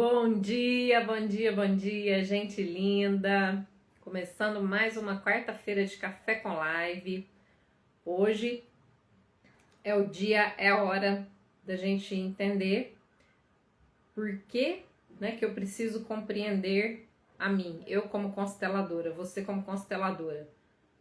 Bom dia, bom dia, bom dia, gente linda! Começando mais uma quarta-feira de Café com Live. Hoje é o dia, é a hora da gente entender por que, que eu preciso compreender a mim, eu como consteladora, você como consteladora.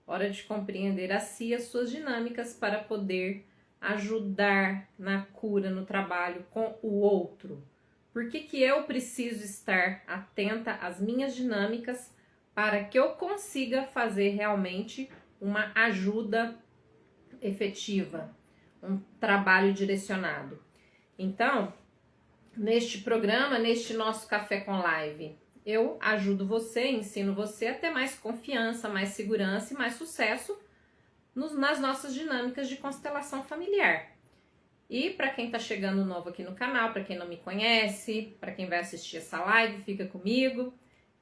Hora de compreender a si, as suas dinâmicas para poder ajudar na cura, no trabalho com o outro. Por que que eu preciso estar atenta às minhas dinâmicas para que eu consiga fazer realmente uma ajuda efetiva, um trabalho direcionado? Então, neste programa, neste nosso Café com Live, eu ajudo você, ensino você a ter mais confiança, mais segurança e mais sucesso nas nossas dinâmicas de constelação familiar. E para quem está chegando novo aqui no canal, para quem não me conhece, para quem vai assistir essa live, fica comigo.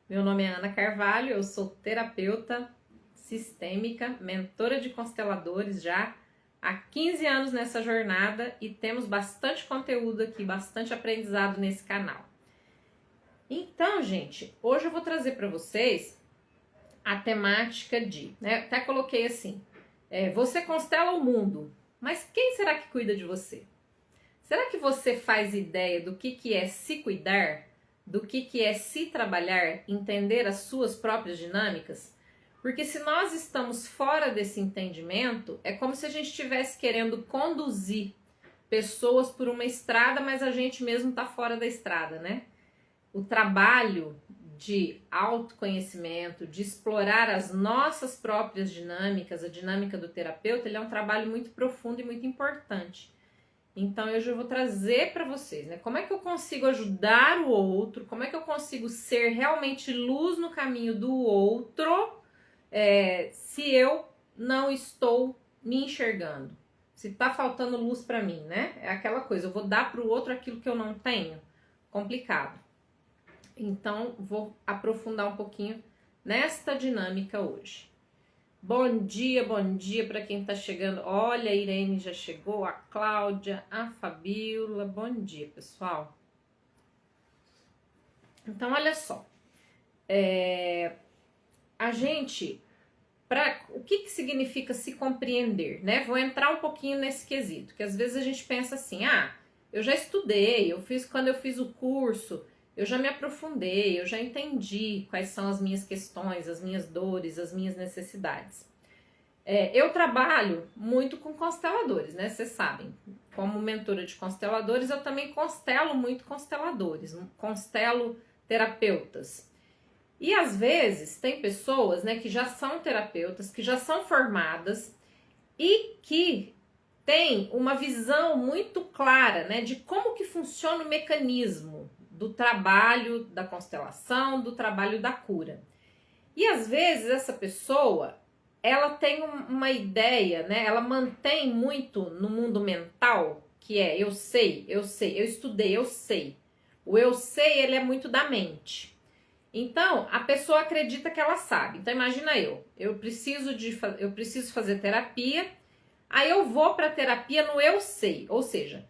Meu nome é Ana Carvalho, eu sou terapeuta sistêmica, mentora de consteladores já há 15 anos nessa jornada e temos bastante conteúdo aqui, bastante aprendizado nesse canal. Então, gente, hoje eu vou trazer para vocês a temática de, até coloquei assim, você constela o mundo. Mas quem será que cuida de você? Será que você faz ideia do que é se cuidar? Do que é se trabalhar? Entender as suas próprias dinâmicas? Porque se nós estamos fora desse entendimento, é como se a gente estivesse querendo conduzir pessoas por uma estrada, mas a gente mesmo está fora da estrada, né? O trabalho de autoconhecimento, de explorar as nossas próprias dinâmicas, a dinâmica do terapeuta, ele é um trabalho muito profundo e muito importante. Então, hoje eu vou trazer para vocês, como é que eu consigo ajudar o outro, como é que eu consigo ser realmente luz no caminho do outro, se eu não estou me enxergando, se tá faltando luz para mim, É aquela coisa, eu vou dar para o outro aquilo que eu não tenho, complicado. Então, vou aprofundar um pouquinho nesta dinâmica hoje. Bom dia para quem está chegando. Olha, a Irene já chegou, a Cláudia, a Fabíola. Bom dia, pessoal. Então, olha só. A gente, o que significa se compreender, Vou entrar um pouquinho nesse quesito, que às vezes a gente pensa assim, eu já estudei, quando eu fiz o curso, eu já me aprofundei, eu já entendi quais são as minhas questões, as minhas dores, as minhas necessidades. Eu trabalho muito com consteladores, Vocês sabem. Como mentora de consteladores, eu também constelo muito consteladores, constelo terapeutas. E às vezes tem pessoas, que já são terapeutas, que já são formadas e que têm uma visão muito clara, de como que funciona o mecanismo do trabalho da constelação, do trabalho da cura. E às vezes essa pessoa, ela tem uma ideia, Ela mantém muito no mundo mental, que é eu sei, eu estudei, eu sei. O eu sei, ele é muito da mente. Então, a pessoa acredita que ela sabe. Então, imagina eu preciso fazer terapia, aí eu vou para terapia no eu sei, ou seja,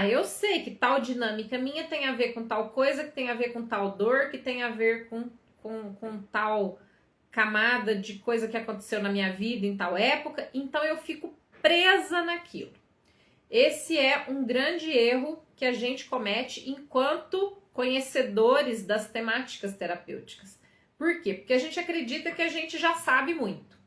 eu sei que tal dinâmica minha tem a ver com tal coisa, que tem a ver com tal dor, que tem a ver com tal camada de coisa que aconteceu na minha vida em tal época, então eu fico presa naquilo. Esse é um grande erro que a gente comete enquanto conhecedores das temáticas terapêuticas. Por quê? Porque a gente acredita que a gente já sabe muito.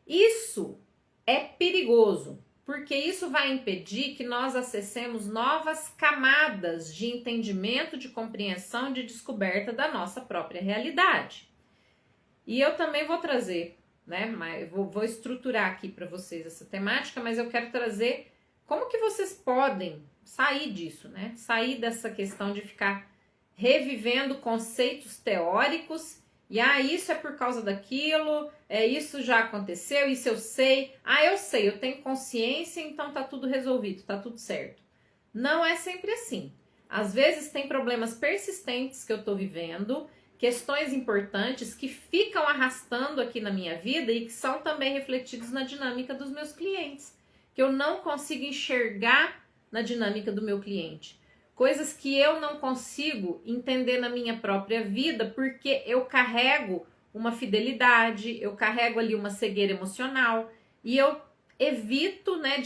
Isso é perigoso, porque isso vai impedir que nós acessemos novas camadas de entendimento, de compreensão, de descoberta da nossa própria realidade. E eu também vou trazer, vou estruturar aqui para vocês essa temática, mas eu quero trazer como que vocês podem sair disso, Sair dessa questão de ficar revivendo conceitos teóricos e isso é por causa daquilo, isso já aconteceu, isso eu sei. Eu sei, eu tenho consciência, então tá tudo resolvido, tá tudo certo. Não é sempre assim. Às vezes tem problemas persistentes que eu tô vivendo, questões importantes que ficam arrastando aqui na minha vida e que são também refletidos na dinâmica dos meus clientes, que eu não consigo enxergar na dinâmica do meu cliente. coisas que eu não consigo entender na minha própria vida, porque eu carrego uma fidelidade, eu carrego ali uma cegueira emocional, e eu evito, né,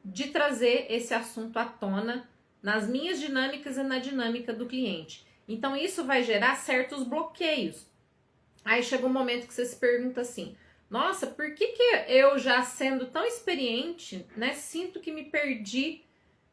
de trazer esse assunto à tona nas minhas dinâmicas e na dinâmica do cliente. Então isso vai gerar certos bloqueios. Aí chega um momento que você se pergunta assim: nossa, por que eu, já sendo tão experiente, né, sinto que me perdi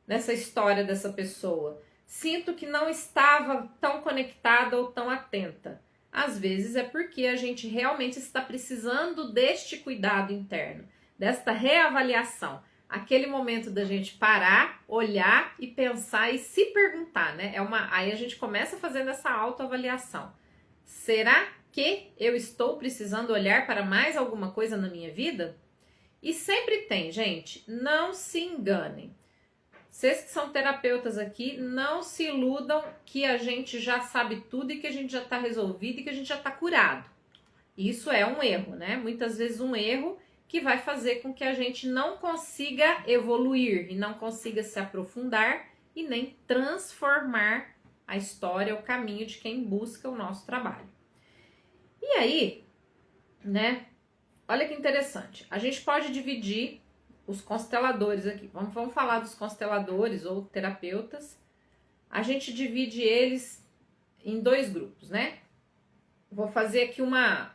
nessa história dessa pessoa? Sinto que não estava tão conectada ou tão atenta. Às vezes é porque a gente realmente está precisando deste cuidado interno, desta reavaliação. Aquele momento da gente parar, olhar e pensar e se perguntar, né? Aí a gente começa fazendo essa autoavaliação. Será que eu estou precisando olhar para mais alguma coisa na minha vida? E sempre tem, gente, não se enganem. Vocês que são terapeutas aqui, não se iludam que a gente já sabe tudo e que a gente já está resolvido e que a gente já está curado. Isso é um erro, né? Muitas vezes um erro que vai fazer com que a gente não consiga evoluir e não consiga se aprofundar e nem transformar a história, o caminho de quem busca o nosso trabalho. E aí, né? Olha que interessante. A gente pode dividir os consteladores aqui. Vamos falar dos consteladores ou terapeutas. A gente divide eles em 2 grupos, né? Vou fazer aqui uma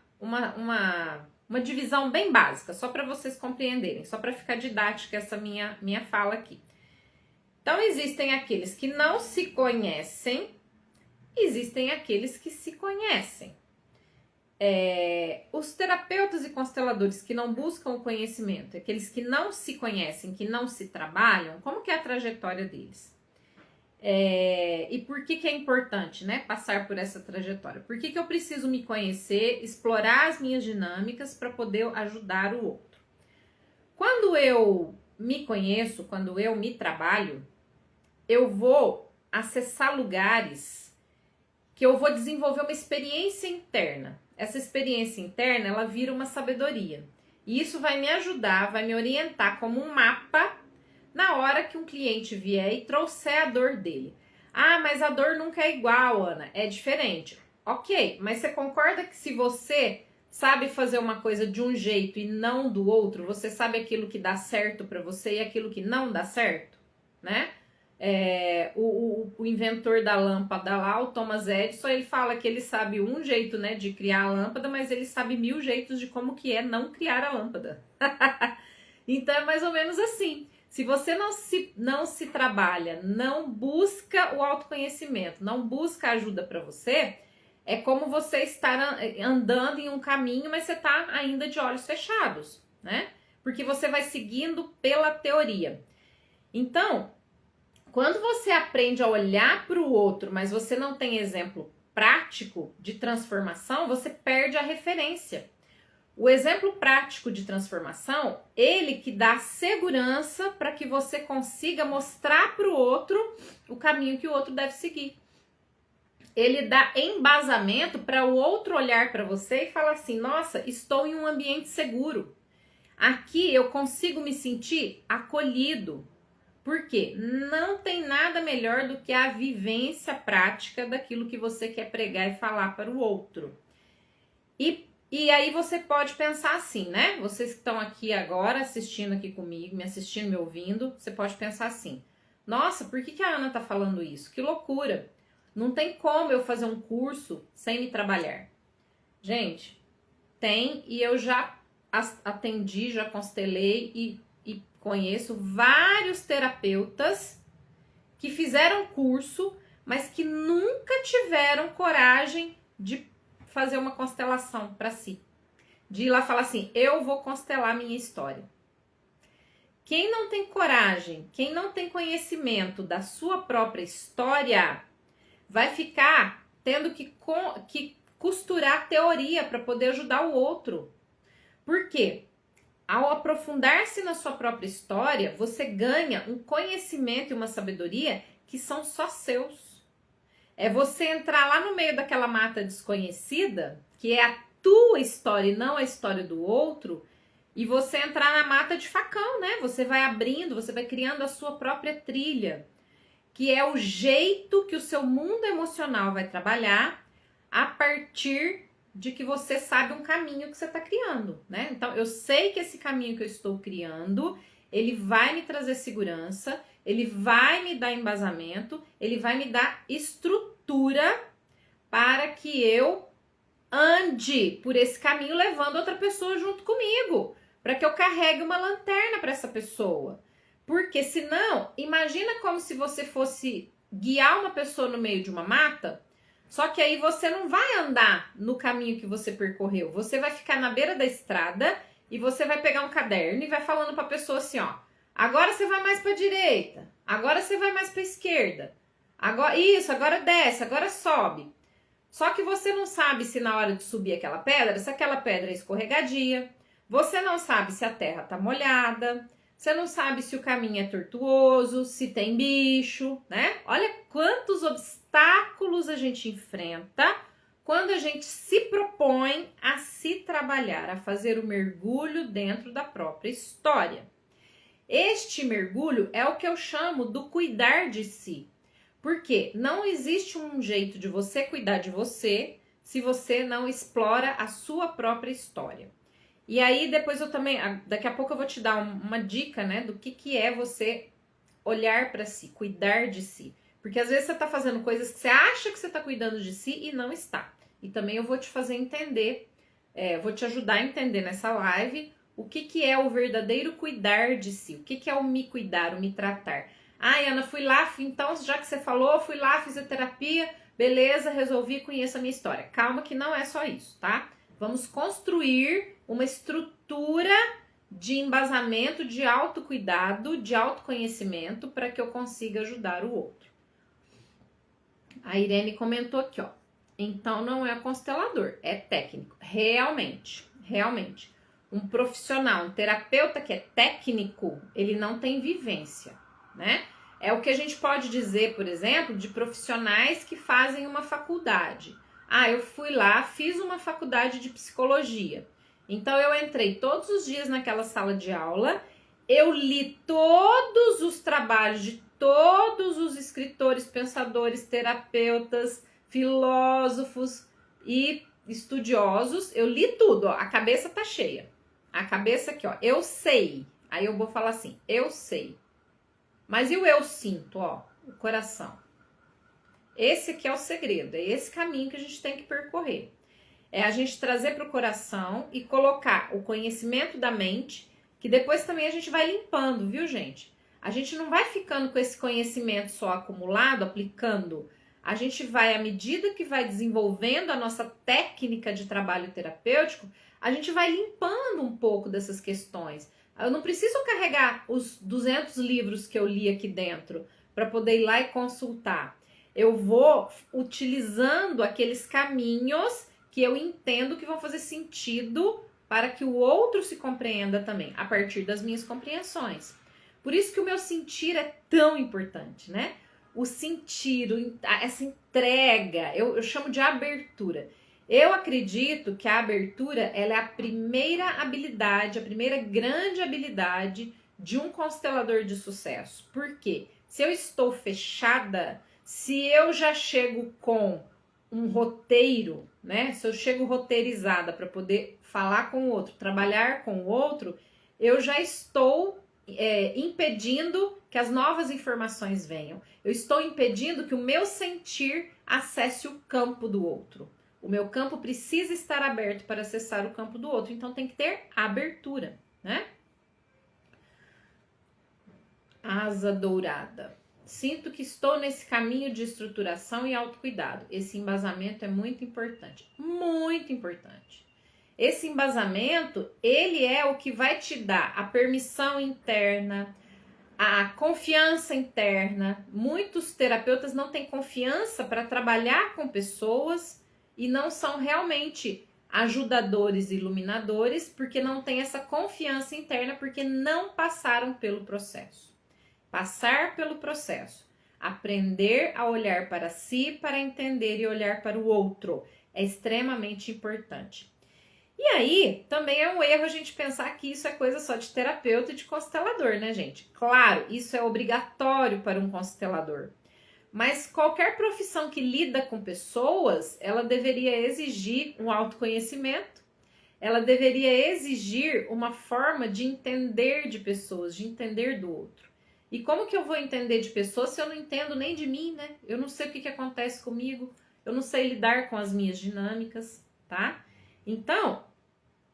divisão bem básica, só para vocês compreenderem, só para ficar didática essa minha fala aqui. Então, existem aqueles que não se conhecem, existem aqueles que se conhecem. Os terapeutas e consteladores que não buscam o conhecimento, aqueles que não se conhecem, que não se trabalham, como que é a trajetória deles? E por que é importante, né, passar por essa trajetória? Por que eu preciso me conhecer, explorar as minhas dinâmicas para poder ajudar o outro? Quando eu me conheço, quando eu me trabalho, eu vou acessar lugares que eu vou desenvolver uma experiência interna. Essa experiência interna, ela vira uma sabedoria. E isso vai me ajudar, vai me orientar como um mapa na hora que um cliente vier e trouxer a dor dele. Ah, mas a dor nunca é igual, Ana, é diferente. Ok, mas você concorda que se você sabe fazer uma coisa de um jeito e não do outro, você sabe aquilo que dá certo para você e aquilo que não dá certo, né? O inventor da lâmpada lá, o Thomas Edison, ele fala que ele sabe um jeito, né, de criar a lâmpada, mas ele sabe 1000 jeitos de como que é não criar a lâmpada. Então é mais ou menos assim. Se você não se trabalha, não busca o autoconhecimento, não busca ajuda para você, é como você estar andando em um caminho, mas você está ainda de olhos fechados, né? Porque você vai seguindo pela teoria. Então, quando você aprende a olhar para o outro, mas você não tem exemplo prático de transformação, você perde a referência. O exemplo prático de transformação, ele que dá segurança para que você consiga mostrar para o outro o caminho que o outro deve seguir. Ele dá embasamento para o outro olhar para você e falar assim: nossa, estou em um ambiente seguro. Aqui eu consigo me sentir acolhido. Por quê? Não tem nada melhor do que a vivência prática daquilo que você quer pregar e falar para o outro. E aí você pode pensar assim, né? Vocês que estão aqui agora assistindo aqui comigo, me assistindo, me ouvindo, você pode pensar assim: nossa, por que a Ana tá falando isso? Que loucura! Não tem como eu fazer um curso sem me trabalhar. Gente, tem, e eu já atendi, já constelei e conheço vários terapeutas que fizeram curso, mas que nunca tiveram coragem de fazer uma constelação para si. De ir lá falar assim: eu vou constelar minha história. Quem não tem coragem, quem não tem conhecimento da sua própria história, vai ficar tendo que costurar teoria para poder ajudar o outro. Por quê? Ao aprofundar-se na sua própria história, você ganha um conhecimento e uma sabedoria que são só seus. É você entrar lá no meio daquela mata desconhecida, que é a tua história e não a história do outro, e você entrar na mata de facão, né? Você vai abrindo, você vai criando a sua própria trilha. que é o jeito que o seu mundo emocional vai trabalhar a partir de que você sabe um caminho que você está criando, né? Então, eu sei que esse caminho que eu estou criando, ele vai me trazer segurança, ele vai me dar embasamento, ele vai me dar estrutura para que eu ande por esse caminho levando outra pessoa junto comigo, para que eu carregue uma lanterna para essa pessoa. Porque senão, imagina como se você fosse guiar uma pessoa no meio de uma mata, só que aí você não vai andar no caminho que você percorreu, você vai ficar na beira da estrada e você vai pegar um caderno e vai falando para a pessoa assim, ó, agora você vai mais para a direita, agora você vai mais para a esquerda, agora isso, agora desce, agora sobe. Só que você não sabe se na hora de subir aquela pedra, se aquela pedra é escorregadia, você não sabe se a terra tá molhada, você não sabe se o caminho é tortuoso, se tem bicho, né? Olha quantos obstáculos a gente enfrenta quando a gente se propõe a se trabalhar, a fazer o mergulho dentro da própria história. Este mergulho é o que eu chamo do cuidar de si. Porque não existe um jeito de você cuidar de você se você não explora a sua própria história. E aí depois eu também, daqui a pouco eu vou te dar uma dica, né, do que é você olhar para si, cuidar de si. Porque às vezes você tá fazendo coisas que você acha que você tá cuidando de si e não está. E também eu vou te fazer entender, vou te ajudar a entender nessa live o que é o verdadeiro cuidar de si, o que é o me cuidar, o me tratar. Ai, Ana, fui lá, então, já que você falou, fui lá, fiz a terapia, beleza, resolvi, conheço a minha história. Calma que não é só isso, tá? Vamos construir uma estrutura de embasamento, de autocuidado, de autoconhecimento, para que eu consiga ajudar o outro. A Irene comentou aqui, ó. Então, não é constelador, é técnico. Realmente. Um profissional, um terapeuta que é técnico, ele não tem vivência, né? É o que a gente pode dizer, por exemplo, de profissionais que fazem uma faculdade. Ah, eu fui lá, fiz uma faculdade de psicologia. Então, eu entrei todos os dias naquela sala de aula, eu li todos os trabalhos de todos os escritores, pensadores, terapeutas, filósofos e estudiosos. Eu li tudo, ó, a cabeça tá cheia. A cabeça aqui, ó, eu sei. Aí eu vou falar assim, eu sei. Mas e o eu sinto, ó, o coração? Esse aqui é o segredo, é esse caminho que a gente tem que percorrer. É a gente trazer para o coração e colocar o conhecimento da mente, que depois também a gente vai limpando, viu, gente? A gente não vai ficando com esse conhecimento só acumulado, aplicando. A gente vai, à medida que vai desenvolvendo a nossa técnica de trabalho terapêutico, a gente vai limpando um pouco dessas questões. Eu não preciso carregar os 200 livros que eu li aqui dentro para poder ir lá e consultar. Eu vou utilizando aqueles caminhos que eu entendo que vão fazer sentido para que o outro se compreenda também, a partir das minhas compreensões. Por isso que o meu sentir é tão importante, né? O sentir, essa entrega, eu chamo de abertura. Eu acredito que a abertura ela é a primeira habilidade, a primeira grande habilidade de um constelador de sucesso. Por quê? Se eu estou fechada, se eu já chego com um roteiro, né? Se eu chego roteirizada para poder falar com o outro, trabalhar com o outro, eu já estou impedindo que as novas informações venham. Eu estou impedindo que o meu sentir acesse o campo do outro. O meu campo precisa estar aberto para acessar o campo do outro, então tem que ter abertura, né? Asa dourada. Sinto que estou nesse caminho de estruturação e autocuidado. Esse embasamento é muito importante. Muito importante. Esse embasamento, ele é o que vai te dar a permissão interna, a confiança interna. Muitos terapeutas não têm confiança para trabalhar com pessoas e não são realmente ajudadores e iluminadores porque não têm essa confiança interna, porque não passaram pelo processo. Passar pelo processo, aprender a olhar para si, para entender e olhar para o outro, é extremamente importante. E aí, também é um erro a gente pensar que isso é coisa só de terapeuta e de constelador, né, gente? Claro, isso é obrigatório para um constelador. Mas qualquer profissão que lida com pessoas, ela deveria exigir um autoconhecimento, ela deveria exigir uma forma de entender de pessoas, de entender do outro. E como que eu vou entender de pessoas se eu não entendo nem de mim, né? Eu não sei o que acontece comigo, eu não sei lidar com as minhas dinâmicas, tá? Então,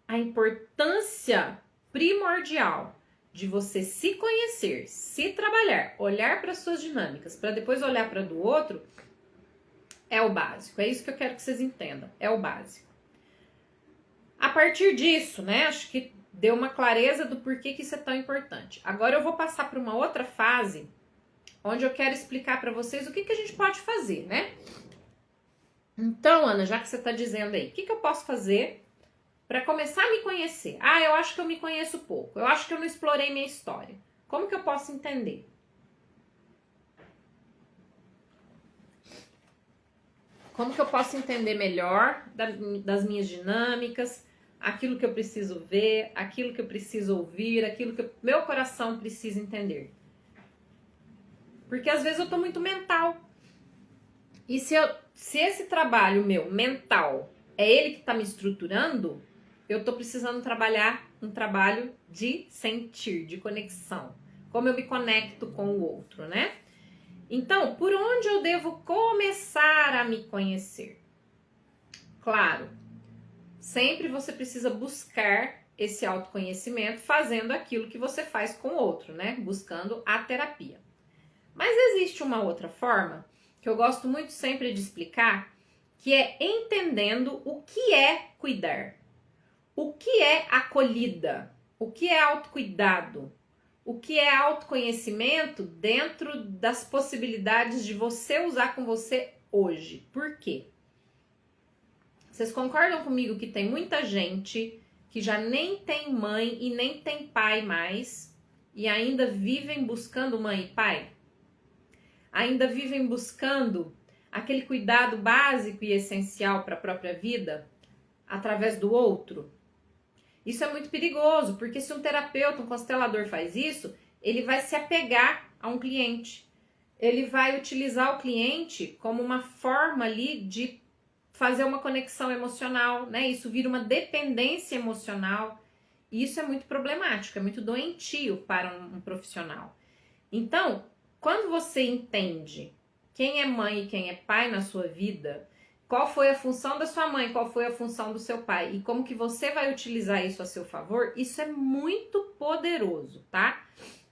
a importância primordial de você se conhecer, se trabalhar, olhar para suas dinâmicas, para depois olhar para do outro, é o básico. É isso que eu quero que vocês entendam, é o básico. A partir disso, né, acho que deu uma clareza do porquê que isso é tão importante. Agora eu vou passar para uma outra fase, onde eu quero explicar para vocês o que a gente pode fazer, né? Então, Ana, já que você está dizendo aí, o que eu posso fazer para começar a me conhecer? Ah, eu acho que eu me conheço pouco. Eu acho que eu não explorei minha história. Como que eu posso entender? Como que eu posso entender melhor das minhas dinâmicas, aquilo que eu preciso ver, aquilo que eu preciso ouvir, aquilo que meu coração precisa entender? Porque às vezes eu tô muito mental. E se esse trabalho meu, mental, é ele que tá me estruturando, eu tô precisando trabalhar um trabalho de sentir, de conexão. Como eu me conecto com o outro, né? Então, por onde eu devo começar a me conhecer? Claro, sempre você precisa buscar esse autoconhecimento fazendo aquilo que você faz com o outro, né? Buscando a terapia. Mas existe uma outra forma que eu gosto muito sempre de explicar, que é entendendo o que é cuidar. O que é acolhida? O que é autocuidado? O que é autoconhecimento dentro das possibilidades de você usar com você hoje? Por quê? Vocês concordam comigo que tem muita gente que já nem tem mãe e nem tem pai mais e ainda vivem buscando mãe e pai? Ainda vivem buscando aquele cuidado básico e essencial para a própria vida através do outro? Isso é muito perigoso, porque se um terapeuta, um constelador faz isso, ele vai se apegar a um cliente. Ele vai utilizar o cliente como uma forma ali de fazer uma conexão emocional, né? Isso vira uma dependência emocional. E isso é muito problemático, é muito doentio para um profissional. Então, quando você entende quem é mãe e quem é pai na sua vida, qual foi a função da sua mãe, qual foi a função do seu pai e como que você vai utilizar isso a seu favor, isso é muito poderoso, tá?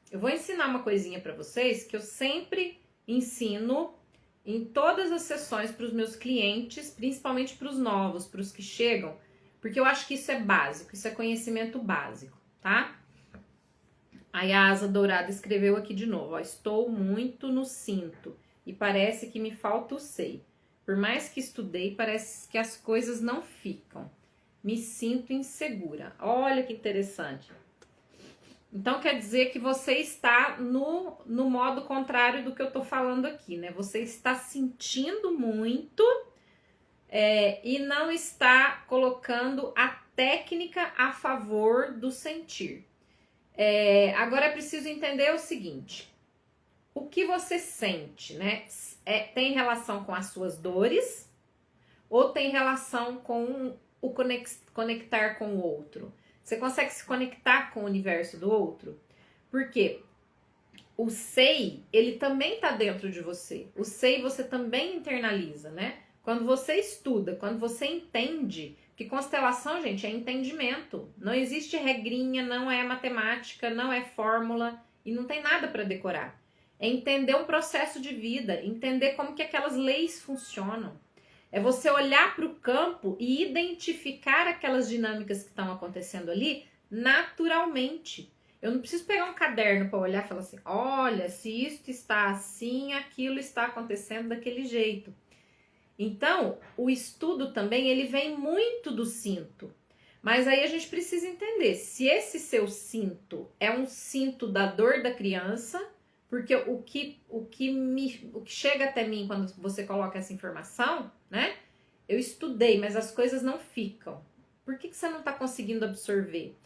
Eu vou ensinar uma coisinha para vocês que eu sempre ensino em todas as sessões para os meus clientes, principalmente para os novos, para os que chegam, porque eu acho que isso é básico, isso é conhecimento básico, tá? Aí a Asa Dourada escreveu aqui de novo, ó, estou muito no cinto e parece que me falta o sei. Por mais que estudei, parece que as coisas não ficam. Me sinto insegura. Olha que interessante. Então, quer dizer que você está no modo contrário do que eu tô falando aqui, né? Você está sentindo muito e não está colocando a técnica a favor do sentir. Agora é preciso entender o seguinte. O que você sente, né? Tem relação com as suas dores ou tem relação com o conectar com o outro? Você consegue se conectar com o universo do outro? Porque o sei, ele também está dentro de você. O sei você também internaliza, né? Quando você estuda, quando você entende, que constelação, gente, é entendimento. Não existe regrinha, não é matemática, não é fórmula e não tem nada para decorar. É entender um processo de vida, entender como que aquelas leis funcionam. É você olhar para o campo e identificar aquelas dinâmicas que estão acontecendo ali naturalmente. Eu não preciso pegar um caderno para olhar e falar assim, olha, se isso está assim, aquilo está acontecendo daquele jeito. Então, o estudo também, ele vem muito do cinto. Mas aí a gente precisa entender se esse seu cinto é um cinto da dor da criança, porque o que chega até mim quando você coloca essa informação, né? Eu estudei, mas as coisas não ficam. Por que você não está conseguindo absorver?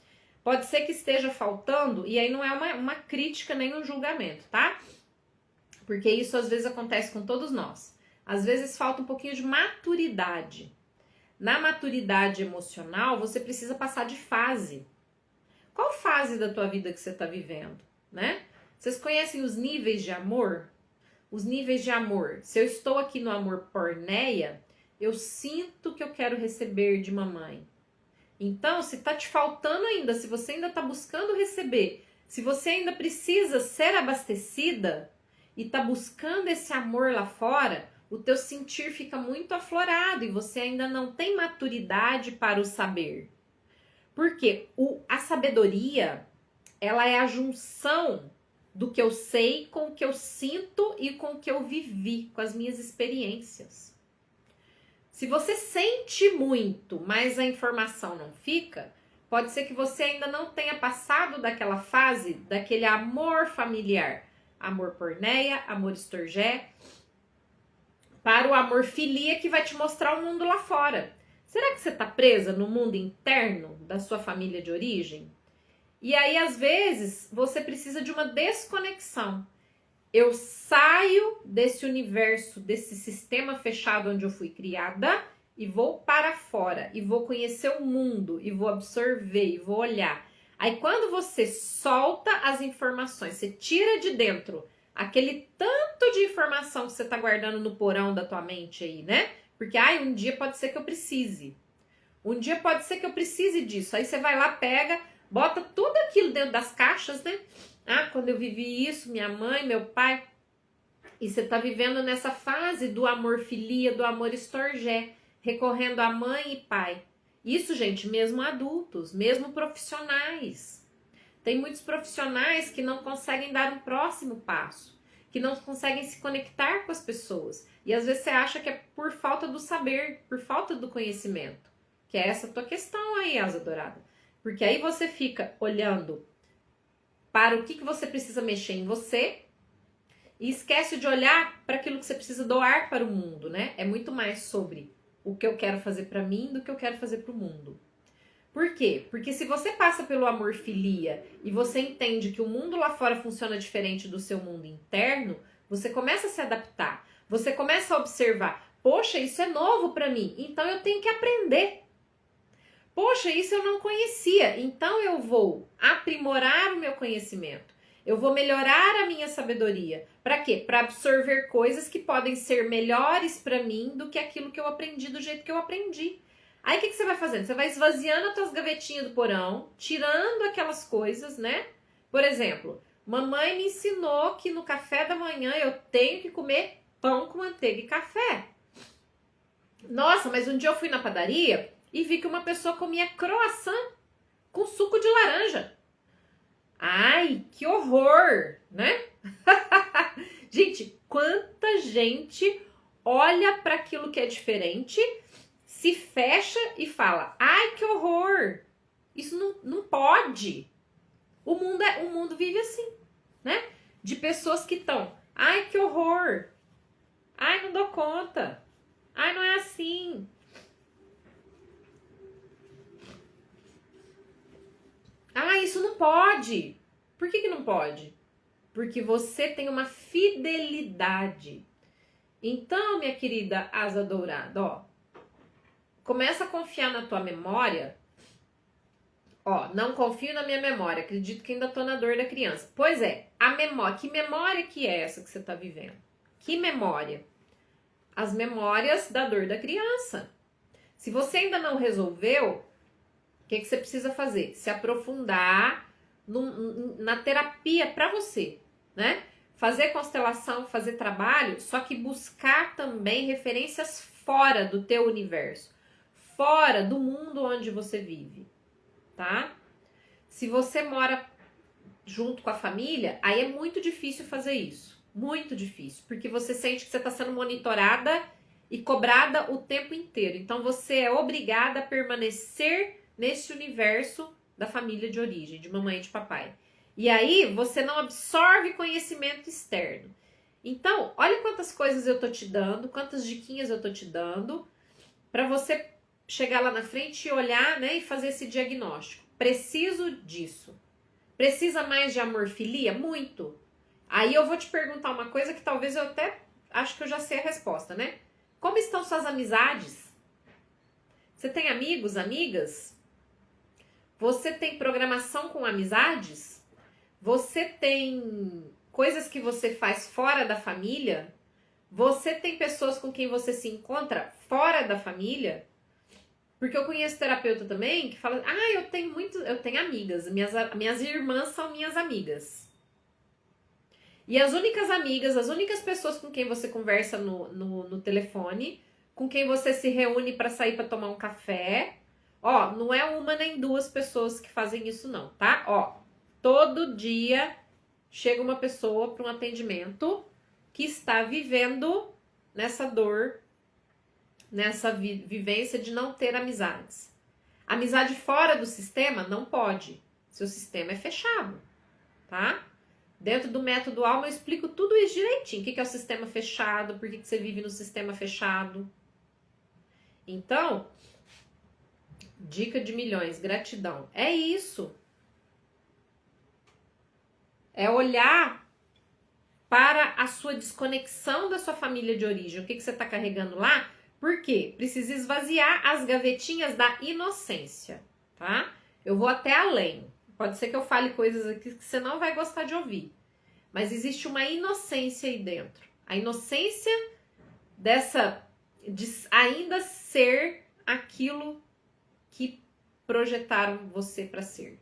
Pode ser que esteja faltando, e aí não é uma crítica nem um julgamento, tá? Porque isso às vezes acontece com todos nós. Às vezes falta um pouquinho de maturidade. Na maturidade emocional, você precisa passar de fase. Qual fase da tua vida que você está vivendo, né? Vocês conhecem os níveis de amor? Os níveis de amor. Se eu estou aqui no amor porneia, eu sinto que eu quero receber de mamãe. Então, se tá te faltando ainda, se você ainda tá buscando receber, se você ainda precisa ser abastecida e tá buscando esse amor lá fora, o teu sentir fica muito aflorado e você ainda não tem maturidade para o saber. Porque a sabedoria, ela é a junção do que eu sei com o que eu sinto e com o que eu vivi, com as minhas experiências. Se você sente muito, mas a informação não fica, pode ser que você ainda não tenha passado daquela fase, daquele amor familiar. Amor porneia, amor estorgé, para o amor filia que vai te mostrar o mundo lá fora. Será que você está presa no mundo interno da sua família de origem? E aí, às vezes, você precisa de uma desconexão. Eu saio desse universo, desse sistema fechado onde eu fui criada e vou para fora, e vou conhecer o mundo, e vou absorver, e vou olhar. Aí quando você solta as informações, você tira de dentro aquele tanto de informação que você está guardando no porão da tua mente aí, né? Porque, um dia pode ser que eu precise. Um dia pode ser que eu precise disso. Aí você vai lá, pega, bota tudo aquilo dentro das caixas, né? Quando eu vivi isso, minha mãe, meu pai. E você tá vivendo nessa fase do amor filia, do amor estorgé, recorrendo a mãe e pai. Isso, gente, mesmo adultos, mesmo profissionais. Tem muitos profissionais que não conseguem dar um próximo passo, que não conseguem se conectar com as pessoas. E às vezes você acha que é por falta do saber, por falta do conhecimento. Que é essa tua questão aí, Asa Dourada. Porque aí você fica olhando para o que você precisa mexer em você e esquece de olhar para aquilo que você precisa doar para o mundo, né? É muito mais sobre o que eu quero fazer para mim do que eu quero fazer para o mundo. Por quê? Porque se você passa pelo amor filia e você entende que o mundo lá fora funciona diferente do seu mundo interno, você começa a se adaptar. Você começa a observar, poxa, isso é novo para mim, então eu tenho que aprender. Poxa, isso eu não conhecia, então eu vou aprimorar o meu conhecimento. Eu vou melhorar a minha sabedoria. Para quê? Para absorver coisas que podem ser melhores para mim do que aquilo que eu aprendi do jeito que eu aprendi. Aí o que você vai fazendo? Você vai esvaziando as tuas gavetinhas do porão, tirando aquelas coisas, né? Por exemplo, mamãe me ensinou que no café da manhã eu tenho que comer pão com manteiga e café. Nossa, mas um dia eu fui na padaria e vi que uma pessoa comia croissant com suco de laranja. Ai, que horror, né? Gente, quanta gente olha para aquilo que é diferente, se fecha e fala, ai, que horror. Isso não pode. O mundo vive assim, né? De pessoas que estão, ai, que horror. Ai, não dou conta. Ai, não é assim. Isso não pode. Por que não pode? Porque você tem uma fidelidade. Então, minha querida Asa Dourada, começa a confiar na tua memória. Não confio na minha memória, acredito que ainda tô na dor da criança. Pois é, a memória, que memória que é essa que você tá vivendo? Que memória? As memórias da dor da criança. Se você ainda não resolveu, o que você precisa fazer? Se aprofundar na terapia para você, né? Fazer constelação, fazer trabalho, só que buscar também referências fora do teu universo, fora do mundo onde você vive, tá? Se você mora junto com a família, aí é muito difícil fazer isso, muito difícil, porque você sente que você está sendo monitorada e cobrada o tempo inteiro. Então você é obrigada a permanecer nesse universo da família de origem, de mamãe e de papai. E aí você não absorve conhecimento externo. Então, olha quantas coisas eu tô te dando, quantas diquinhas eu tô te dando, para você chegar lá na frente e olhar, né, e fazer esse diagnóstico. Preciso disso. Precisa mais de amor filia? Muito. Aí eu vou te perguntar uma coisa que talvez eu até acho que eu já sei a resposta, né? Como estão suas amizades? Você tem amigos, amigas? Você tem programação com amizades? Você tem coisas que você faz fora da família? Você tem pessoas com quem você se encontra fora da família? Porque eu conheço terapeuta também que fala, eu tenho amigas, minhas irmãs são minhas amigas. E as únicas amigas, as únicas pessoas com quem você conversa no telefone, com quem você se reúne para sair para tomar um café, ó, não é uma nem duas pessoas que fazem isso não, tá? Ó, todo dia chega uma pessoa para um atendimento que está vivendo nessa dor, nessa vivência de não ter amizades. Amizade fora do sistema não pode. Seu sistema é fechado, tá? Dentro do método Alma eu explico tudo isso direitinho. O que é o sistema fechado, por que você vive no sistema fechado. Então, dica de milhões, gratidão. É isso. É olhar para a sua desconexão da sua família de origem. O que você está carregando lá? Por quê? Precisa esvaziar as gavetinhas da inocência, tá? Eu vou até além. Pode ser que eu fale coisas aqui que você não vai gostar de ouvir. Mas existe uma inocência aí dentro. A inocência de ainda ser aquilo que projetaram você para ser.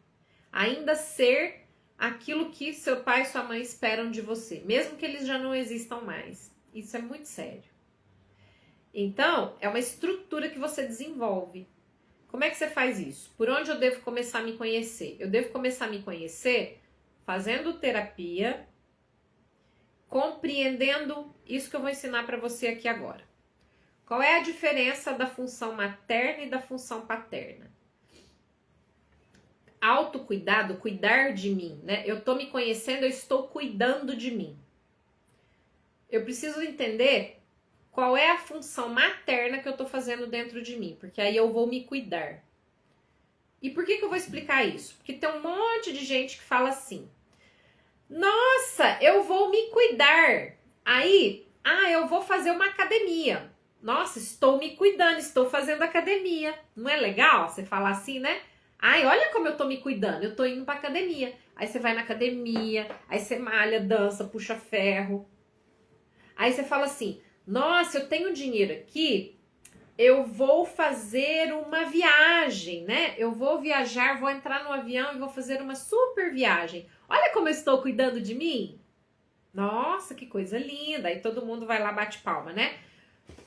Ainda ser aquilo que seu pai e sua mãe esperam de você. Mesmo que eles já não existam mais. Isso é muito sério. Então, é uma estrutura que você desenvolve. Como é que você faz isso? Por onde eu devo começar a me conhecer? Eu devo começar a me conhecer fazendo terapia, compreendendo isso que eu vou ensinar para você aqui agora. Qual é a diferença da função materna e da função paterna? Autocuidado, cuidar de mim, né? Eu tô me conhecendo, eu estou cuidando de mim. Eu preciso entender qual é a função materna que eu tô fazendo dentro de mim, porque aí eu vou me cuidar. E por que eu vou explicar isso? Porque tem um monte de gente que fala assim, nossa, eu vou me cuidar. Aí, eu vou fazer uma academia. Nossa, estou me cuidando, estou fazendo academia. Não é legal você falar assim, né? Ai, olha como eu tô me cuidando, eu tô indo pra academia. Aí você vai na academia, aí você malha, dança, puxa ferro. Aí você fala assim, nossa, eu tenho dinheiro aqui, eu vou fazer uma viagem, né? Eu vou viajar, vou entrar no avião e vou fazer uma super viagem. Olha como eu estou cuidando de mim. Nossa, que coisa linda. Aí todo mundo vai lá, bate palma, né?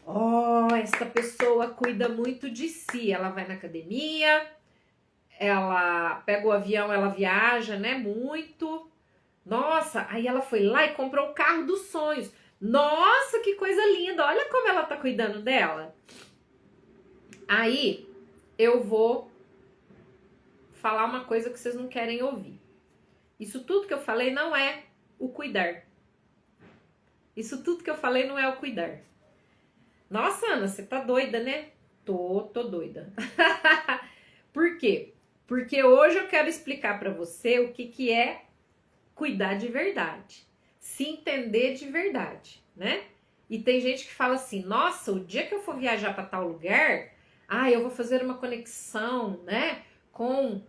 Oh, essa pessoa cuida muito de si. Ela vai na academia, ela pega o avião, ela viaja, né? Muito. Nossa, aí ela foi lá e comprou o carro dos sonhos. Nossa, que coisa linda. Olha como ela tá cuidando dela. Aí eu vou falar uma coisa que vocês não querem ouvir. Isso tudo que eu falei não é o cuidar. Isso tudo que eu falei não é o cuidar. Nossa, Ana, você tá doida, né? Tô doida. Por quê? Porque hoje eu quero explicar pra você o que é cuidar de verdade. Se entender de verdade, né? E tem gente que fala assim, nossa, o dia que eu for viajar pra tal lugar, eu vou fazer uma conexão, né? Com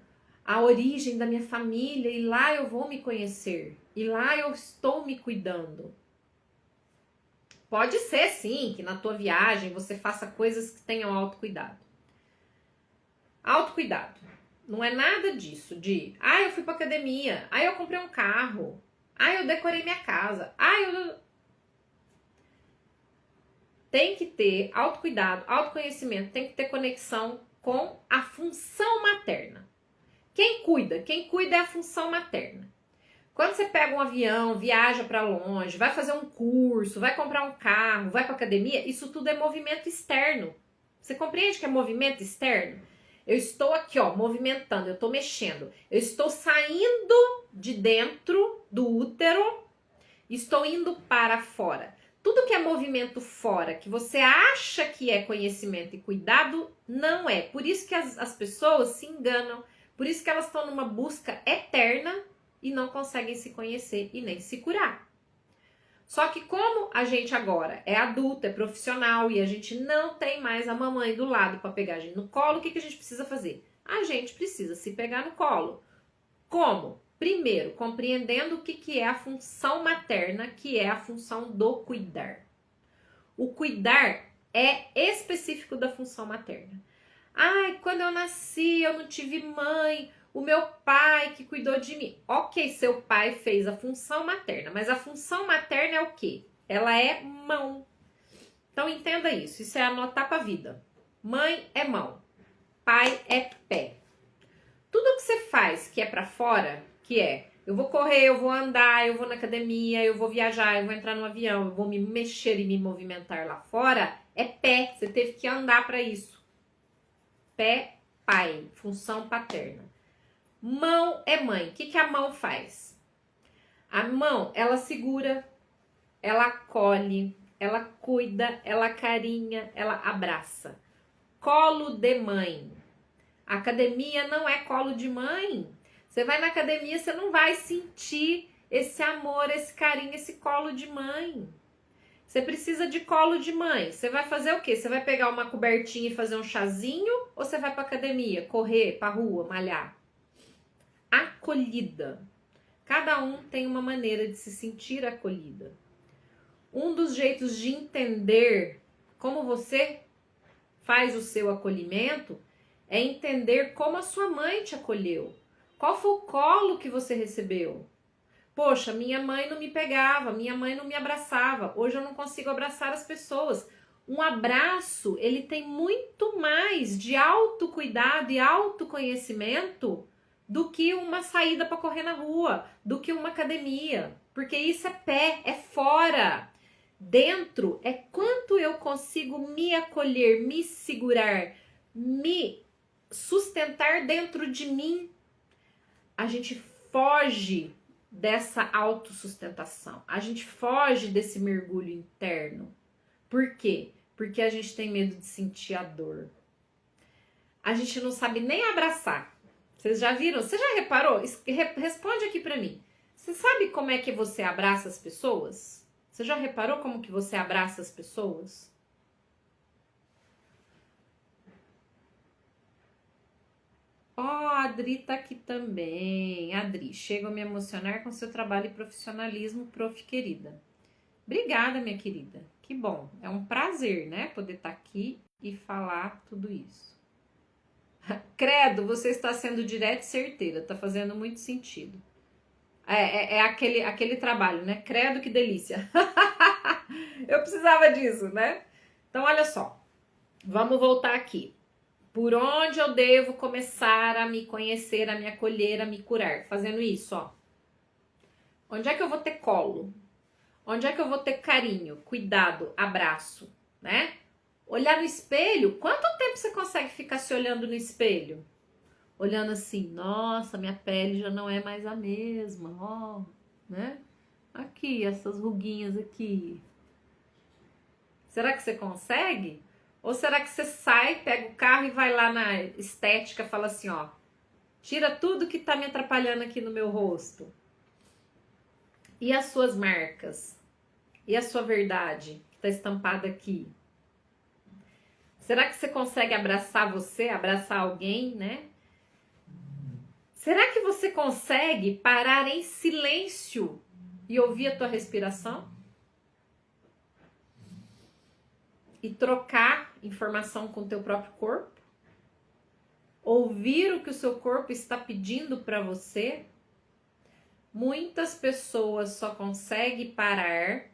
a origem da minha família e lá eu vou me conhecer. E lá eu estou me cuidando. Pode ser, sim, que na tua viagem você faça coisas que tenham autocuidado. Autocuidado. Não é nada disso de, eu fui pra academia, eu comprei um carro, eu decorei minha casa, Tem que ter autocuidado, autoconhecimento, tem que ter conexão com a função materna. Quem cuida é a função materna. Quando você pega um avião, viaja para longe, vai fazer um curso, vai comprar um carro, vai para academia, isso tudo é movimento externo. Você compreende que é movimento externo? Eu estou aqui, movimentando, eu estou mexendo. Eu estou saindo de dentro do útero, estou indo para fora. Tudo que é movimento fora, que você acha que é conhecimento e cuidado, não é. Por isso que as pessoas se enganam, por isso que elas estão numa busca eterna e não conseguem se conhecer e nem se curar. Só que como a gente agora é adulto, é profissional e a gente não tem mais a mamãe do lado para pegar a gente no colo, o que a gente precisa fazer? A gente precisa se pegar no colo. Como? Primeiro, compreendendo o que é a função materna, que é a função do cuidar. O cuidar é específico da função materna. Ai, quando eu nasci, eu não tive mãe, o meu pai que cuidou de mim. Ok, seu pai fez a função materna, mas a função materna é o quê? Ela é mão. Então entenda isso é anotar pra vida. Mãe é mão, pai é pé. Tudo que você faz que é pra fora, que é eu vou correr, eu vou andar, eu vou na academia, eu vou viajar, eu vou entrar no avião, eu vou me mexer e me movimentar lá fora, é pé. Você teve que andar pra isso. Pé, pai, função paterna. Mão é mãe. O que a mão faz? A mão, ela segura, ela acolhe, ela cuida, ela carinha, ela abraça. Colo de mãe. A academia não é colo de mãe. Você vai na academia, você não vai sentir esse amor, esse carinho, esse colo de mãe. Você precisa de colo de mãe. Você vai fazer o quê? Você vai pegar uma cobertinha e fazer um chazinho? Ou você vai pra academia, correr pra rua, malhar? Acolhida. Cada um tem uma maneira de se sentir acolhida. Um dos jeitos de entender como você faz o seu acolhimento é entender como a sua mãe te acolheu. Qual foi o colo que você recebeu? Poxa, minha mãe não me pegava, minha mãe não me abraçava. Hoje eu não consigo abraçar as pessoas. Um abraço, ele tem muito mais de autocuidado e autoconhecimento do que uma saída para correr na rua, do que uma academia. Porque isso é pé, é fora. Dentro é quanto eu consigo me acolher, me segurar, me sustentar dentro de mim. A gente foge dessa autossustentação. A gente foge desse mergulho interno. Por quê? Porque a gente tem medo de sentir a dor. A gente não sabe nem abraçar. Vocês já viram? Você já reparou? Responde aqui pra mim. Você sabe como é que você abraça as pessoas? Você já reparou como que você abraça as pessoas? Ó, a Adri tá aqui também. Adri, chego a me emocionar com seu trabalho e profissionalismo, prof, querida. Obrigada, minha querida. Que bom. É um prazer, né? Poder estar aqui e falar tudo isso. Credo, você está sendo direta e certeira. Tá fazendo muito sentido. É aquele trabalho, né? Credo, que delícia. Eu precisava disso, né? Então, olha só. Vamos voltar aqui. Por onde eu devo começar a me conhecer, a me acolher, a me curar? Fazendo isso, ó. Onde é que eu vou ter colo? Onde é que eu vou ter carinho, cuidado, abraço, né? Olhar no espelho. Quanto tempo você consegue ficar se olhando no espelho? Olhando assim, nossa, minha pele já não é mais a mesma, ó, né? Aqui, essas ruguinhas aqui. Será que você consegue? Ou será que você sai, pega o carro e vai lá na estética e fala assim, ó, tira tudo que tá me atrapalhando aqui no meu rosto. E as suas marcas? E a sua verdade que tá estampada aqui? Será que você consegue abraçar você, abraçar alguém, né? Será que você consegue parar em silêncio e ouvir a tua respiração? E trocar informação com o teu próprio corpo? Ouvir o que o seu corpo está pedindo para você? Muitas pessoas só conseguem parar,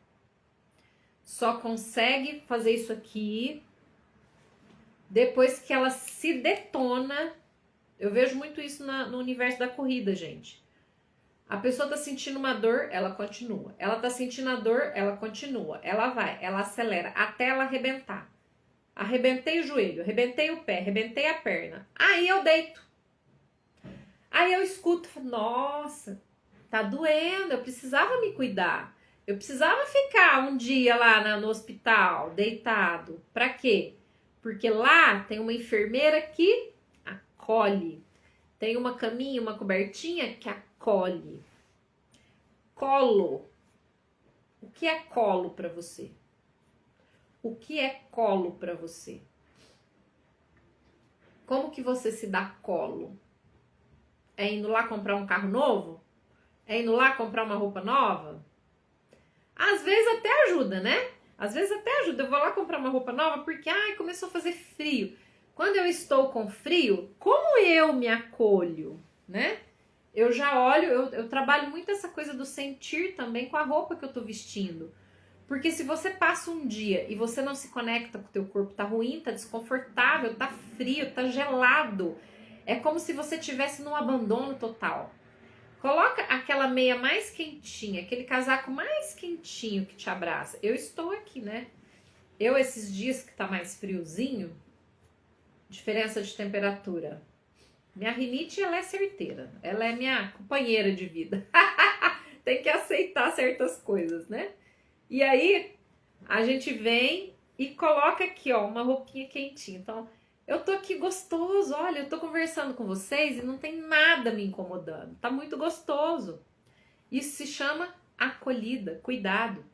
só conseguem fazer isso aqui depois que ela se detona. Eu vejo muito isso no universo da corrida, gente. A pessoa tá sentindo uma dor, ela continua. Ela tá sentindo a dor, ela continua. Ela vai, ela acelera até ela arrebentar. Arrebentei o joelho, arrebentei o pé, arrebentei a perna. Aí eu deito. Aí eu escuto, nossa, tá doendo, eu precisava me cuidar. Eu precisava ficar um dia lá no hospital, deitado. Pra quê? Porque lá tem uma enfermeira que acolhe. Tem uma caminha, uma cobertinha que acolhe. colo. O que é colo para você? O que é colo para você? Como que você se dá colo? É indo lá comprar um carro novo? É indo lá comprar uma roupa nova? Às vezes até ajuda, né? Às vezes até ajuda. Eu vou lá comprar uma roupa nova porque começou a fazer frio. Quando eu estou com frio, como eu me acolho, né? Eu já olho, eu trabalho muito essa coisa do sentir também com a roupa que eu tô vestindo. Porque se você passa um dia e você não se conecta com o teu corpo, tá ruim, tá desconfortável, tá frio, tá gelado, é como se você estivesse num abandono total. Coloca aquela meia mais quentinha, aquele casaco mais quentinho que te abraça. Eu estou aqui, né? Esses dias que tá mais friozinho, diferença de temperatura. Minha rinite, ela é certeira. Ela é minha companheira de vida. Tem que aceitar certas coisas, né? E aí, a gente vem e coloca aqui, ó, uma roupinha quentinha. Então, eu tô aqui gostoso, olha, eu tô conversando com vocês e não tem nada me incomodando. Tá muito gostoso. Isso se chama acolhida, cuidado.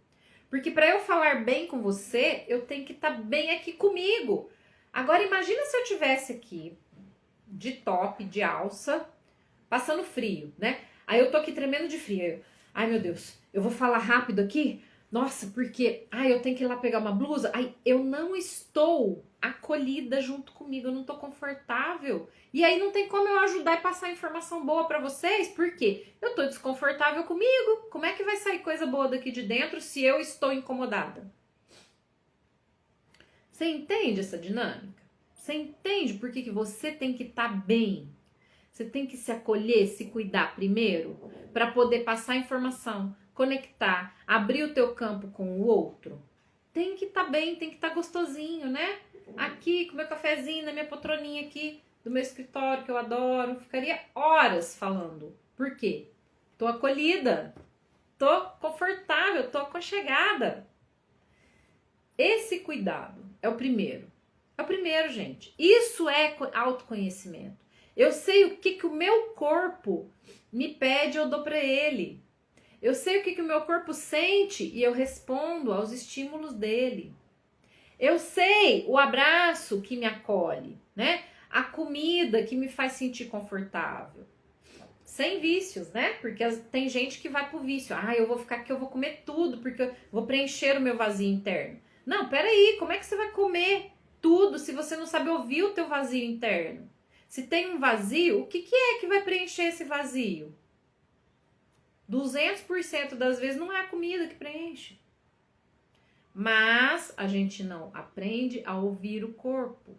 Porque para eu falar bem com você, eu tenho que estar bem aqui comigo. Agora, imagina se eu tivesse aqui de top, de alça, passando frio, né? Aí eu tô aqui tremendo de frio. Ai, meu Deus, eu vou falar rápido aqui? Nossa, porque eu tenho que ir lá pegar uma blusa. Eu não estou acolhida junto comigo, eu não tô confortável. E aí não tem como eu ajudar e passar informação boa pra vocês, porque eu tô desconfortável comigo. Como é que vai sair coisa boa daqui de dentro se eu estou incomodada? Você entende essa dinâmica? Você entende por que você tem que estar bem? Você tem que se acolher, se cuidar primeiro, para poder passar informação, conectar, abrir o teu campo com o outro. Tem que estar bem, tem que estar gostosinho, né? Aqui, com meu cafezinho, na minha poltroninha aqui, do meu escritório, que eu adoro. Ficaria horas falando. Por quê? Tô acolhida, tô confortável, tô aconchegada. Esse cuidado é o primeiro. É o primeiro, gente. Isso é autoconhecimento. Eu sei o que o meu corpo me pede, eu dou para ele. Eu sei o que o meu corpo sente e eu respondo aos estímulos dele. Eu sei o abraço que me acolhe, né? A comida que me faz sentir confortável. Sem vícios, né? Porque tem gente que vai pro vício. Eu vou ficar aqui, eu vou comer tudo, porque eu vou preencher o meu vazio interno. Não, peraí, como é que você vai comer tudo se você não sabe ouvir o teu vazio interno? Se tem um vazio, o que é que vai preencher esse vazio? 200% das vezes não é a comida que preenche. Mas a gente não aprende a ouvir o corpo.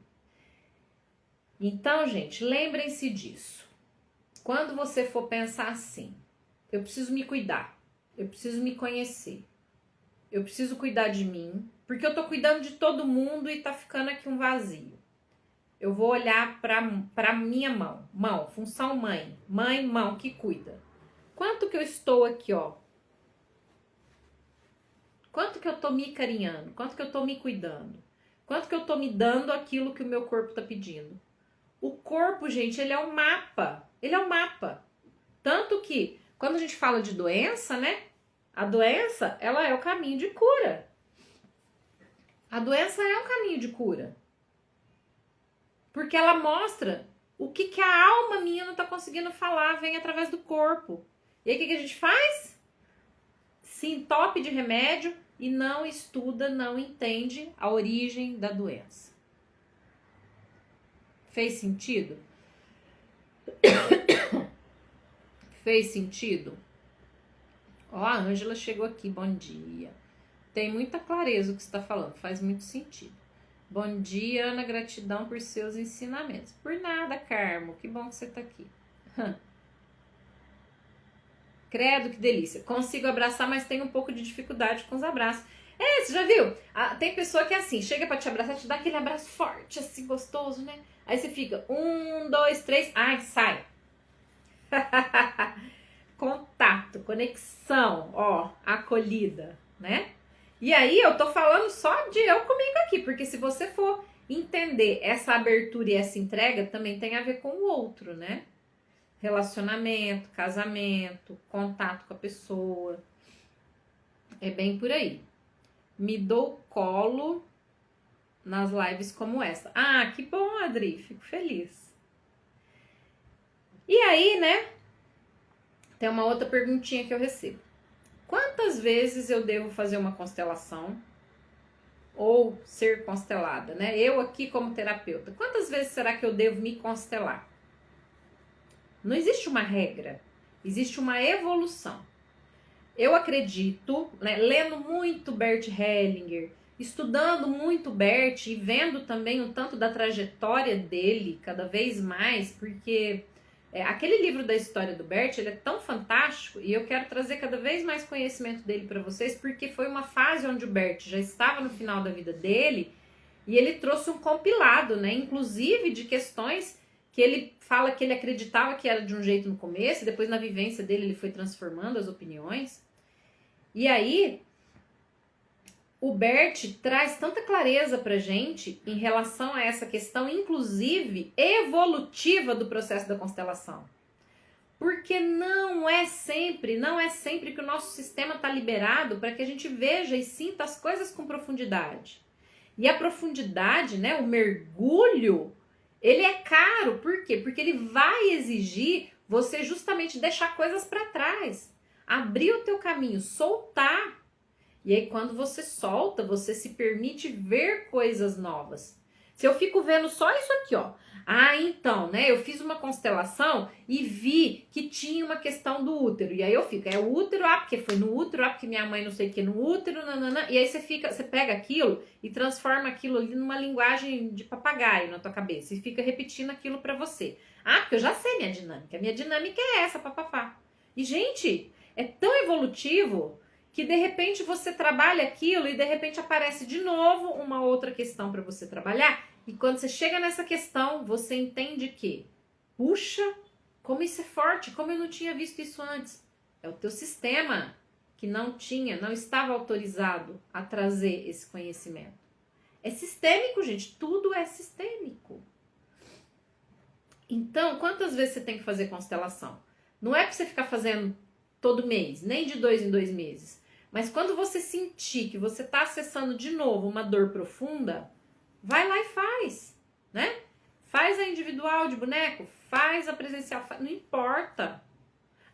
Então, gente, lembrem-se disso. Quando você for pensar assim, eu preciso me cuidar, eu preciso me conhecer, eu preciso cuidar de mim, porque eu tô cuidando de todo mundo e tá ficando aqui um vazio. Eu vou olhar para minha mão, função mãe, mão que cuida. Quanto que eu estou aqui, ó? Quanto que eu tô me carinhando? Quanto que eu tô me cuidando? Quanto que eu tô me dando aquilo que o meu corpo tá pedindo? O corpo, gente, ele é um mapa. Ele é um mapa. Tanto que, quando a gente fala de doença, né? A doença, ela é o caminho de cura. A doença é um caminho de cura. Porque ela mostra o que a alma minha não tá conseguindo falar, vem através do corpo. E aí, o que a gente faz? Se entope de remédio e não estuda, não entende a origem da doença. Fez sentido? Fez sentido? Ó, a Ângela chegou aqui, bom dia. Tem muita clareza o que você está falando, faz muito sentido. Bom dia, Ana, gratidão por seus ensinamentos. Por nada, Carmo, que bom que você está aqui. Credo, que delícia. Consigo abraçar, mas tenho um pouco de dificuldade com os abraços. Você já viu? Tem pessoa que é assim, chega pra te abraçar, te dá aquele abraço forte, assim, gostoso, né? Aí você fica, 1, 2, 3, sai. Contato, conexão, ó, acolhida, né? E aí eu tô falando só de eu comigo aqui, porque se você for entender essa abertura e essa entrega, também tem a ver com o outro, né? relacionamento, casamento, contato com a pessoa. É bem por aí. Me dou colo nas lives como essa. Ah, que bom, Adri, fico feliz. E aí, né, tem uma outra perguntinha que eu recebo. Quantas vezes eu devo fazer uma constelação ou ser constelada, né? Eu aqui como terapeuta, quantas vezes será que eu devo me constelar? Não existe uma regra, existe uma evolução. Eu acredito, né, lendo muito Bert Hellinger, estudando muito Bert e vendo também um tanto da trajetória dele cada vez mais, porque aquele livro da história do Bert, ele é tão fantástico e eu quero trazer cada vez mais conhecimento dele para vocês, porque foi uma fase onde o Bert já estava no final da vida dele e ele trouxe um compilado, né, inclusive de questões que ele fala que ele acreditava que era de um jeito no começo, e depois na vivência dele ele foi transformando as opiniões. E aí, o Bert traz tanta clareza pra gente em relação a essa questão, inclusive evolutiva do processo da constelação. Porque não é sempre que o nosso sistema está liberado para que a gente veja e sinta as coisas com profundidade. E a profundidade, né, o mergulho, ele é caro. Por quê? Porque ele vai exigir você justamente deixar coisas para trás. Abrir o teu caminho, soltar. E aí quando você solta, você se permite ver coisas novas. Se eu fico vendo só isso aqui, ó. Ah, então, né, eu fiz uma constelação e vi que tinha uma questão do útero. E aí eu fico, o útero, porque foi no útero, porque minha mãe não sei o que no útero, nanana. E aí você pega aquilo e transforma aquilo ali numa linguagem de papagaio na tua cabeça. E fica repetindo aquilo pra você. Ah, porque eu já sei minha dinâmica. Minha dinâmica é essa, papapá. E, gente, é tão evolutivo que de repente você trabalha aquilo e de repente aparece de novo uma outra questão para você trabalhar. E quando você chega nessa questão, você entende que, puxa, como isso é forte, como eu não tinha visto isso antes. É o teu sistema que não estava autorizado a trazer esse conhecimento. É sistêmico, gente, tudo é sistêmico. Então, quantas vezes você tem que fazer constelação? Não é para você ficar fazendo todo mês, nem de 2 em 2 meses. Mas quando você sentir que você está acessando de novo uma dor profunda, vai lá e faz, né? Faz a individual de boneco, faz a presencial, não importa.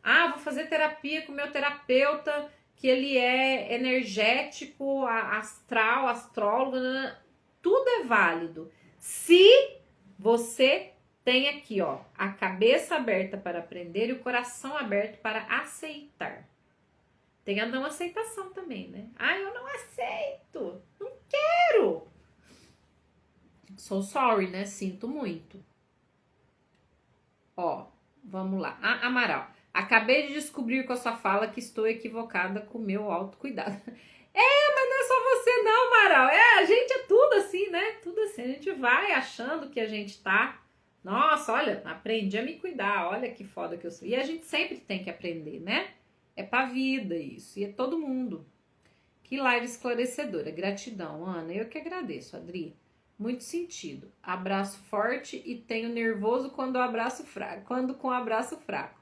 Ah, vou fazer terapia com o meu terapeuta, que ele é energético, astral, astrólogo, tudo é válido. Se você tem aqui, ó, a cabeça aberta para aprender e o coração aberto para aceitar. Tem a não aceitação também, né? Ah, eu não aceito, não quero. So sorry, né? Sinto muito. Ó, vamos lá. Amaral, acabei de descobrir com a sua fala que estou equivocada com o meu autocuidado. Mas não é só você não, Amaral. A gente é tudo assim, né? Tudo assim. A gente vai achando que a gente tá... Nossa, olha, aprendi a me cuidar. Olha que foda que eu sou. E a gente sempre tem que aprender, né? É pra vida isso. E é todo mundo. Que live esclarecedora. Gratidão, Ana. Eu que agradeço, Adri. Muito sentido. Abraço forte e tenho nervoso quando o abraço fraco. Quando com o abraço fraco.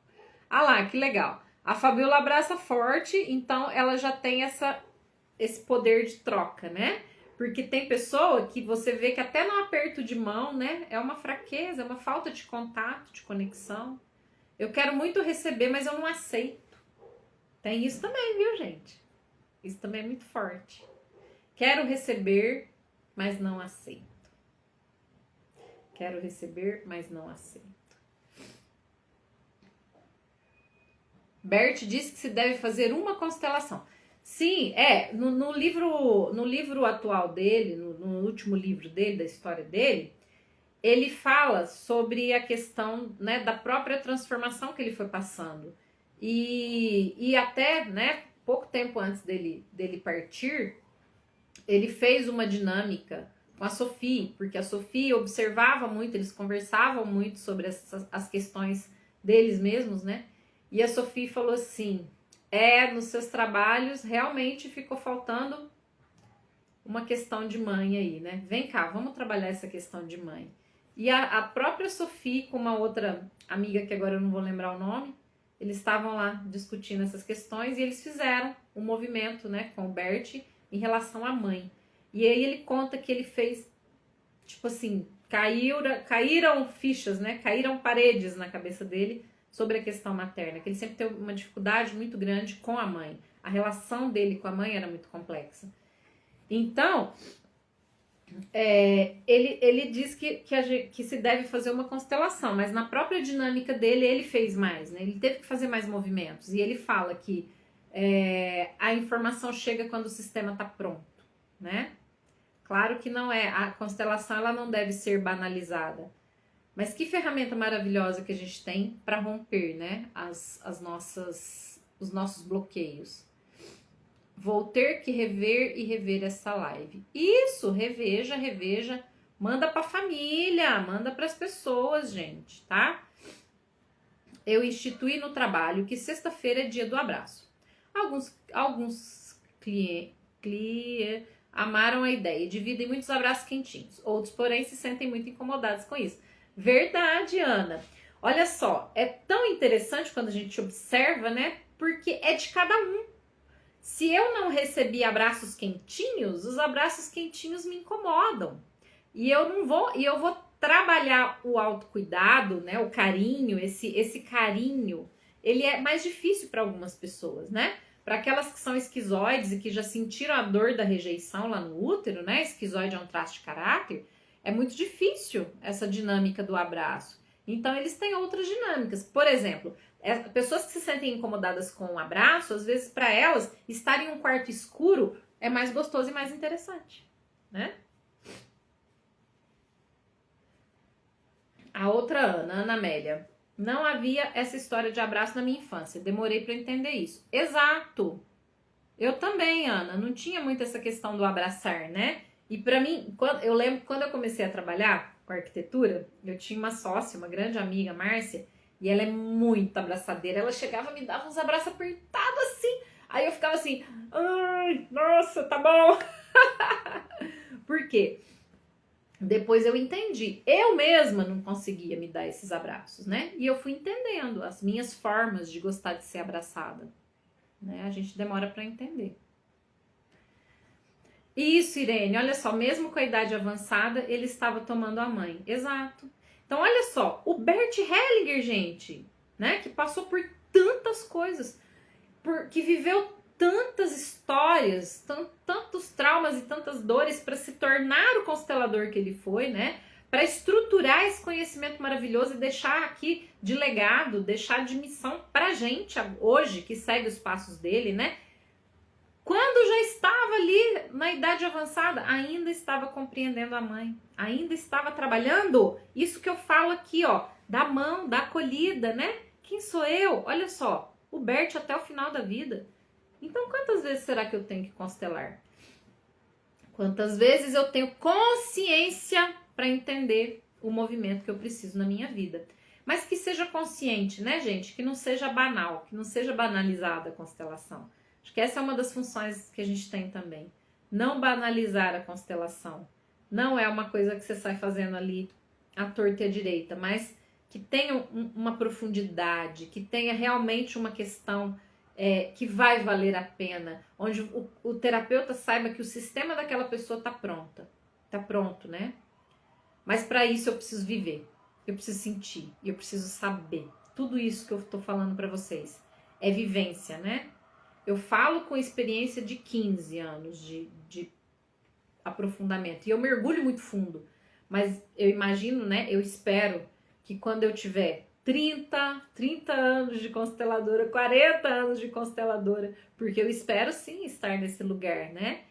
Ah lá, que legal. A Fabiola abraça forte, então ela já tem esse poder de troca, né? Porque tem pessoa que você vê que até no aperto de mão, né? É uma fraqueza, é uma falta de contato, de conexão. Eu quero muito receber, mas eu não aceito. Tem isso também, viu, gente? Isso também é muito forte. Quero receber, mas não aceito. Quero receber, mas não aceito. Bert disse que se deve fazer uma constelação. Sim, no livro atual dele, no último livro dele, da história dele, ele fala sobre a questão, né, da própria transformação que ele foi passando. E até, né, pouco tempo antes dele partir, ele fez uma dinâmica com a Sophie, porque a Sophie observava muito, eles conversavam muito sobre as questões deles mesmos, né? E a Sophie falou assim, nos seus trabalhos realmente ficou faltando uma questão de mãe aí, né? Vem cá, vamos trabalhar essa questão de mãe. E a própria Sophie com uma outra amiga, que agora eu não vou lembrar o nome, eles estavam lá discutindo essas questões e eles fizeram um movimento, né, com o Bert em relação à mãe. E aí ele conta que ele fez, tipo assim, caíram fichas, né, caíram paredes na cabeça dele sobre a questão materna, que ele sempre teve uma dificuldade muito grande com a mãe. A relação dele com a mãe era muito complexa. Então, ele diz que se deve fazer uma constelação, mas na própria dinâmica dele, ele fez mais, né? Ele teve que fazer mais movimentos. E ele fala que a informação chega quando o sistema está pronto, né? Claro que não é. A constelação ela não deve ser banalizada. Mas que ferramenta maravilhosa que a gente tem para romper, né? Os nossos bloqueios. Vou ter que rever e rever essa live. Isso, reveja. Manda pra família, manda pras pessoas, gente, tá? Eu instituí no trabalho que sexta-feira é dia do abraço. Alguns clientes amaram a ideia e dividem muitos abraços quentinhos. Outros, porém, se sentem muito incomodados com isso. Verdade, Ana. Olha só, é tão interessante quando a gente observa, né? Porque é de cada um. Se eu não recebi abraços quentinhos, os abraços quentinhos me incomodam. E eu vou trabalhar o autocuidado, né? O carinho, esse carinho, ele é mais difícil para algumas pessoas, né? Para aquelas que são esquizoides e que já sentiram a dor da rejeição lá no útero, né? Esquizoide é um traço de caráter, é muito difícil essa dinâmica do abraço. Então, eles têm outras dinâmicas. Por exemplo, pessoas que se sentem incomodadas com um abraço, às vezes para elas, estar em um quarto escuro é mais gostoso e mais interessante, né? A outra Ana Amélia. Não havia essa história de abraço na minha infância. Demorei para entender isso. Exato. Eu também, Ana. Não tinha muito essa questão do abraçar, né? E para mim, eu lembro quando eu comecei a trabalhar com arquitetura, eu tinha uma sócia, uma grande amiga, Márcia, e ela é muito abraçadeira. Ela chegava e me dava uns abraços apertados assim. Aí eu ficava assim, ai, nossa, tá bom. Por quê? Depois eu entendi. Eu mesma não conseguia me dar esses abraços, né? E eu fui entendendo as minhas formas de gostar de ser abraçada. Né? A gente demora para entender. Isso, Irene, olha só, mesmo com a idade avançada, ele estava tomando a mãe. Exato. Então, olha só, o Bert Hellinger, gente, né, que passou por tantas coisas, que viveu tantas histórias, tantos traumas e tantas dores para se tornar o constelador que ele foi, né, para estruturar esse conhecimento maravilhoso e deixar aqui de legado, deixar de missão pra gente hoje, que segue os passos dele, né, quando já estava ali na idade avançada, ainda estava compreendendo a mãe, ainda estava trabalhando isso que eu falo aqui, ó, da mão, da acolhida, né? Quem sou eu? Olha só, o Bert até o final da vida. Então, quantas vezes será que eu tenho que constelar? Quantas vezes eu tenho consciência para entender o movimento que eu preciso na minha vida? Mas que seja consciente, né, gente? Que não seja banal, que não seja banalizada a constelação. Acho que essa é uma das funções que a gente tem também. Não banalizar a constelação. Não é uma coisa que você sai fazendo ali à torta e à direita, mas que tenha uma profundidade, que tenha realmente uma questão que vai valer a pena, onde o terapeuta saiba que o sistema daquela pessoa está pronto, né? Mas para isso eu preciso viver, eu preciso sentir, eu preciso saber. Tudo isso que eu estou falando para vocês é vivência, né? Eu falo com experiência de 15 anos de aprofundamento. E eu mergulho muito fundo. Mas eu imagino, né? Eu espero que quando eu tiver 30 anos de consteladora, 40 anos de consteladora, porque eu espero sim estar nesse lugar, né?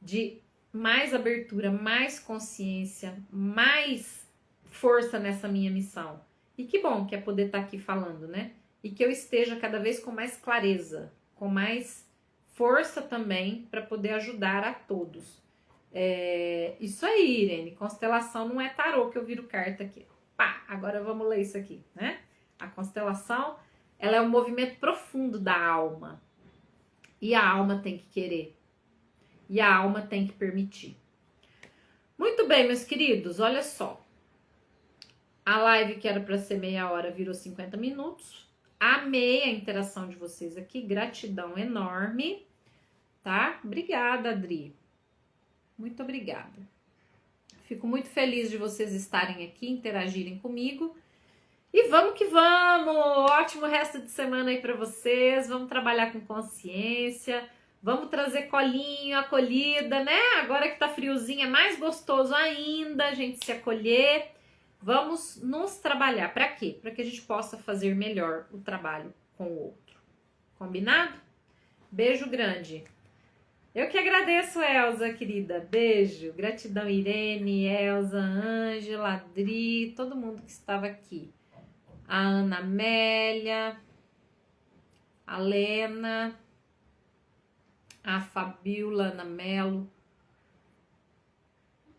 De mais abertura, mais consciência, mais força nessa minha missão. E que bom que é poder estar aqui falando, né? E que eu esteja cada vez com mais clareza, com mais força também para poder ajudar a todos. Isso aí, Irene. Constelação não é tarô que eu viro carta aqui. Pá, agora vamos ler isso aqui, né? A constelação, ela é um movimento profundo da alma. E a alma tem que querer. E a alma tem que permitir. Muito bem, meus queridos, olha só. A live que era para ser meia hora virou 50 minutos. Amei a interação de vocês aqui, gratidão enorme, tá? Obrigada, Adri. Muito obrigada. Fico muito feliz de vocês estarem aqui, interagirem comigo. E vamos que vamos! Ótimo resto de semana aí para vocês. Vamos trabalhar com consciência. Vamos trazer colinho, acolhida, né? Agora que tá friozinho é mais gostoso ainda a gente se acolher. Vamos nos trabalhar. Para quê? Para que a gente possa fazer melhor o trabalho com o outro. Combinado? Beijo grande. Eu que agradeço, Elza, querida. Beijo. Gratidão, Irene, Elza, Ângela, Adri, todo mundo que estava aqui. A Ana Amélia, a Lena, a Fabiola, Ana Melo.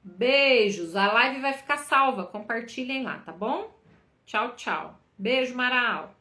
Beijos. A live vai ficar salva. Compartilhem lá, tá bom? Tchau, tchau. Beijo, Maral.